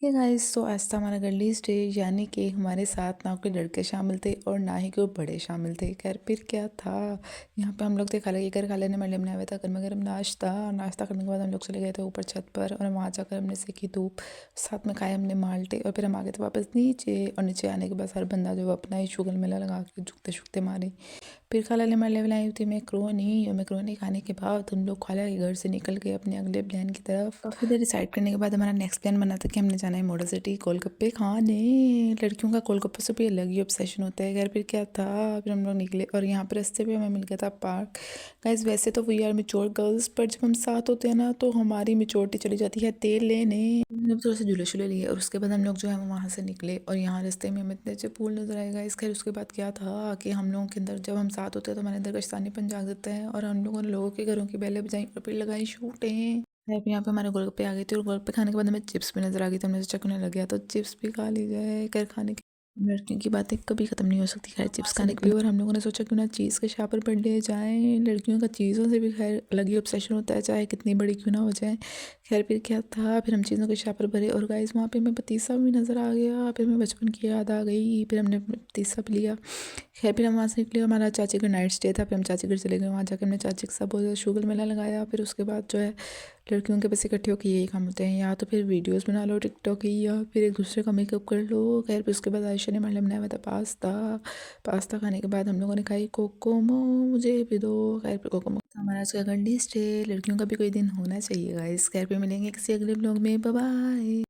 Hey guys, तो आज था हमारा गर्ल्स डे, यानी कि हमारे साथ ना कोई लड़के शामिल थे और ना ही कोई बड़े शामिल थे। खैर फिर क्या था, यहाँ पे हम लोग थे खाला के घर। खाला ने मेरे लिए बनाया हुआ था गर्मा गर्म नाश्ता। नाश्ता करने के बाद हम लोग चले गए थे ऊपर छत पर और वहाँ जाकर हमने सेकी धूप, साथ में खाए हमने माल्टे और फिर हम आ गए थे वापस नीचे। और नीचे आने के बाद हर बंदा जो अपना ही शुगल मेला लगा के झुकते झुकते मारे। फिर खाला ने मेरे लिए बनाई थी मैक्रोनी, और मैक्रोनी खाने के बाद हम लोग खाला के घर से निकल गए अपने अगले प्लान की तरफ। काफ़ी देर डिसाइड करने के बाद हमारा नेक्स्ट प्लान बना था कि हमने जाना है मॉडल सिटी गोलगप्पे खाने। लड़कियों का गोलगप्पे से भी अलग ही ऑब्सेशन होता है। घर फिर क्या था, फिर हम लोग निकले और यहाँ पर रास्ते पे हमें मिल गया था पार्क। गाइस वैसे तो वी आर मेच्योर गर्ल्स, पर जब हम साथ होते हैं ना तो हमारी मेच्योरिटी चली जाती है तेल लेने। हमने थोड़ा सा झूले शूले लिए और उसके बाद हम लोग जो है वो वहाँ से निकले और यहाँ रास्ते में हमें इतने अच्छे फूल नजर आएगा। इस खैर उसके बाद क्या था कि हम लोगों के अंदर जब हम साथ होते हैं तो हमारे अंदर का शैतानीपन जाग जाता है और हम लोगों ने लोगों के घरों की बेलें बजाई और फिर लगाई शूटें। अब यहाँ पे हमारे गोलगप्पे आ गए थे और गोलगप्पे खाने के बाद हमें चिप्स भी नजर आ गई, तो हमने सोचा क्यों ना लग गया तो चिप्स भी खा ली जाए। कर खाने के लड़कियों की बातें कभी ख़त्म नहीं हो सकती। खैर चिप्स खाने के भी, और हम लोगों ने सोचा क्यों ना चीज़ के शापर पर ले जाएं। लड़कियों का चीज़ों से भी खैर अलग ही ऑब्सेशन होता है, चाहे कितनी बड़ी क्यों ना हो जाए। खैर फिर क्या था, फिर हम चीज़ों के शापर भरे और गाइस वहाँ पे हमें पतीसा भी नज़र आ गया। फिर हमें बचपन की याद आ गई, फिर हमने पतीसा भी लिया। खैर फिर हम वहाँ से निकले, हमारा चाची का नाइट स्टे था। फिर हम चाची घर चले गए, वहाँ जाकर हमने चाची के साथ बहुत ज़्यादा शुगर मेला लगाया। फिर उसके बाद जो है लड़कियों के बस इकट्ठे होकर यही काम होते हैं, या तो फिर वीडियोस बना लो टिकटॉक की, या फिर एक दूसरे का मेकअप कर लो। खैर फिर उसके बाद आयशा ने हमारे लिए बनाया हुआ था पास्ता। पास्ता खाने के बाद हम लोगों ने खाई कोकोमो, मुझे भी दो। खैर फिर कोकोमो हमारा आज का गर्ल्स डे, लड़कियों का भी कोई दिन होना चाहिए गाइस। खैर फिर मिलेंगे किसी अगले ब्लॉग में, बाय बाय।